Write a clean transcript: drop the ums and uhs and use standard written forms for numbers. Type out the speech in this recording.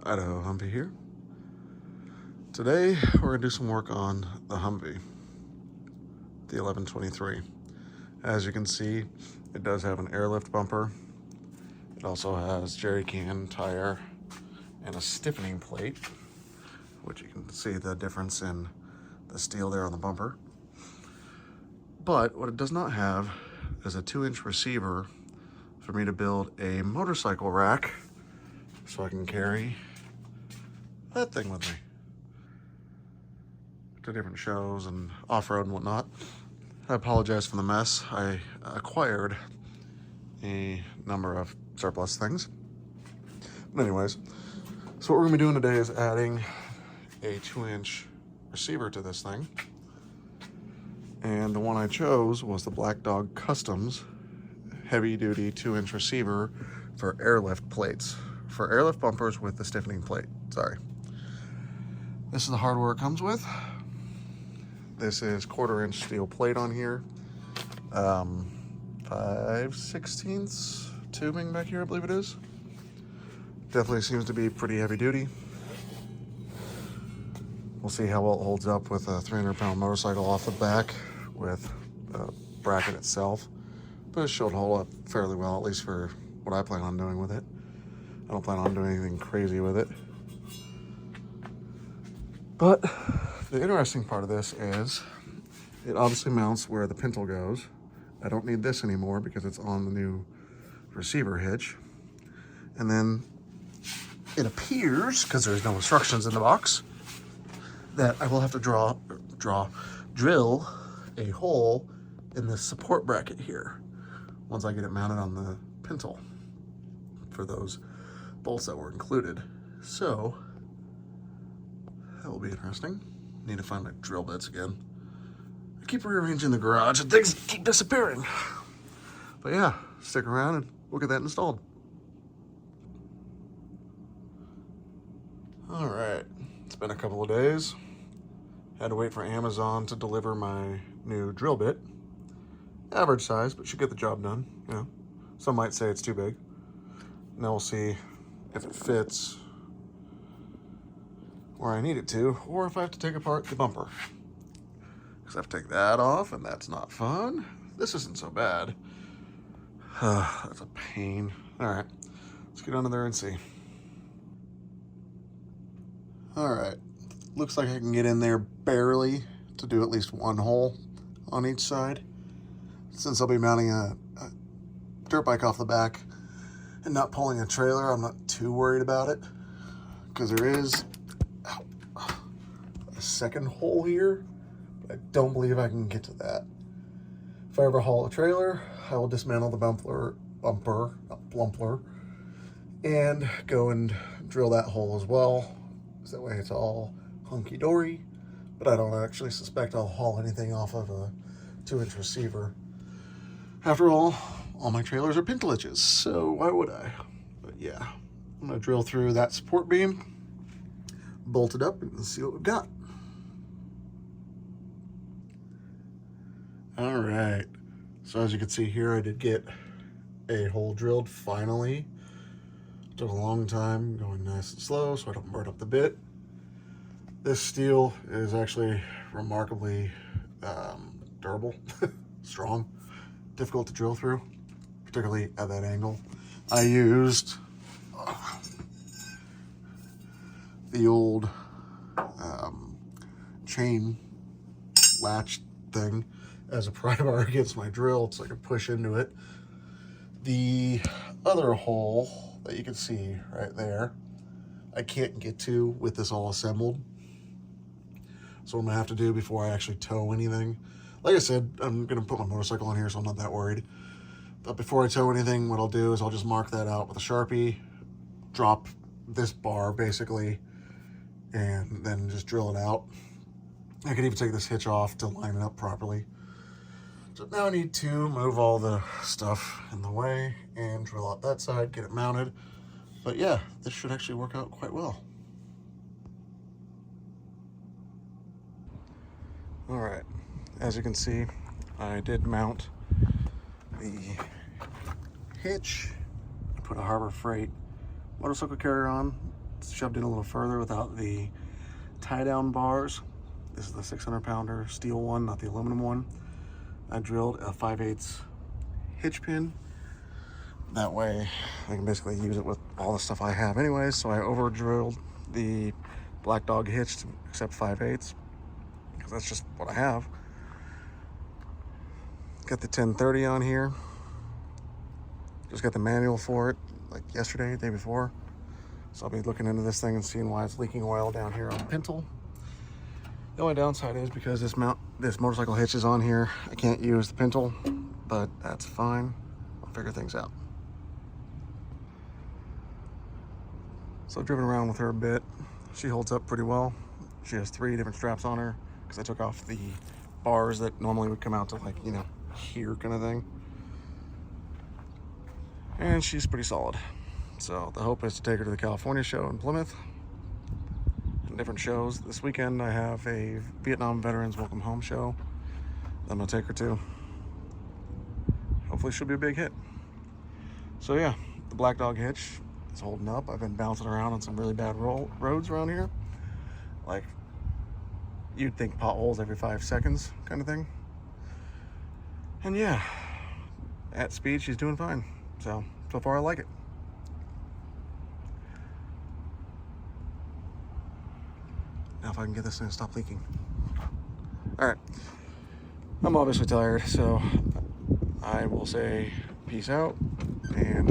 Idaho Humvee here. Today we're going to do some work on the Humvee, the 1123. As you can see, it does have an airlift bumper. It also has jerry can tire and a stiffening plate, which you can see the difference in the steel there on the bumper. But what it does not have is a 2-inch receiver for me to build a motorcycle rack so I can carry that thing with me to different shows and off-road and whatnot. I apologize for the mess. I acquired a number of surplus things. But anyways, so what we're gonna be doing today is adding a 2-inch receiver to this thing. And the one I chose was the Black Dog Customs heavy-duty 2-inch receiver for airlift plates. For airlift bumpers with the stiffening plate, sorry. This is the hardware it comes with. This is 1/4-inch steel plate on here. 5/16 tubing back here, I believe it is. Definitely seems to be pretty heavy duty. We'll see how well it holds up with a 300-pound motorcycle off the back with the bracket itself. But it should hold up fairly well, at least for what I plan on doing with it. I don't plan on doing anything crazy with it. But the interesting part of this is it obviously mounts where the pintle goes. I don't need this anymore because it's on the new receiver hitch. And then it appears, because there's no instructions in the box, that I will have to drill a hole in this support bracket here once I get it mounted on the pintle for those bolts that were included. So that will be interesting. Need to find my drill bits again. I keep rearranging the garage and things keep disappearing. But yeah, stick around and we'll get that installed. All right, it's been a couple of days. Had to wait for Amazon to deliver my new drill bit. Average size, but should get the job done. You know, some might say it's too big. Now we'll see if it fits where I need it to, or if I have to take apart the bumper. Because I have to take that off, and that's not fun. This isn't so bad. That's a pain. All right, let's get under there and see. All right, looks like I can get in there barely to do at least one hole on each side. Since I'll be mounting a dirt bike off the back and not pulling a trailer, I'm not too worried about it, because there is a second hole here, but I don't believe I can get to that. If I ever haul a trailer, I will dismantle the bumper, and go and drill that hole as well. So that way it's all hunky-dory, but I don't actually suspect I'll haul anything off of a 2-inch receiver. After all my trailers are pintliches, so why would I? But yeah, I'm gonna drill through that support beam, bolt it up, and see what we've got. All right, so as you can see here, I did get a hole drilled finally. Took a long time, going nice and slow so I don't burn up the bit. This steel is actually remarkably durable, strong, difficult to drill through, particularly at that angle. I used the old chain latch thing as a pry bar against my drill so I could push into it. The other hole that you can see right there, I can't get to with this all assembled. So what I'm gonna have to do before I actually tow anything, like I said, I'm gonna put my motorcycle in here, so I'm not that worried. But before I tow anything, what I'll do is I'll just mark that out with a Sharpie, drop this bar basically, and then just drill it out. I could even take this hitch off to line it up properly. So now I need to move all the stuff in the way and drill out that side, get it mounted. But yeah, this should actually work out quite well. All right, as you can see, I did mount the hitch, put a Harbor Freight motorcycle carrier on, shoved in a little further without the tie down bars. This is the 600-pounder steel one, not the aluminum one. I drilled a 5/8 hitch pin. That way I can basically use it with all the stuff I have anyways. So I over drilled the Black Dog hitch to accept 5/8 because that's just what I have. Got the 1030 on here. Just got the manual for it like yesterday, the day before. So I'll be looking into this thing and seeing why it's leaking oil down here on the pintle. The only downside is because this motorcycle hitch is on here, I can't use the pintle, but that's fine. I'll figure things out. So I've driven around with her a bit. She holds up pretty well. She has 3 different straps on her because I took off the bars that normally would come out to, like, you know, here kind of thing. And she's pretty solid. So the hope is to take her to the California show in Plymouth and different shows. This weekend I have a Vietnam Veterans Welcome Home show that I'm gonna take her to. Hopefully she'll be a big hit. So yeah, the Black Dog hitch is holding up. I've been bouncing around on some really bad roads around here. Like, you'd think potholes every 5 seconds kind of thing. And yeah, at speed she's doing fine. So far I like it. Now if I can get this thing to stop leaking. All right, I'm obviously tired, so I will say peace out and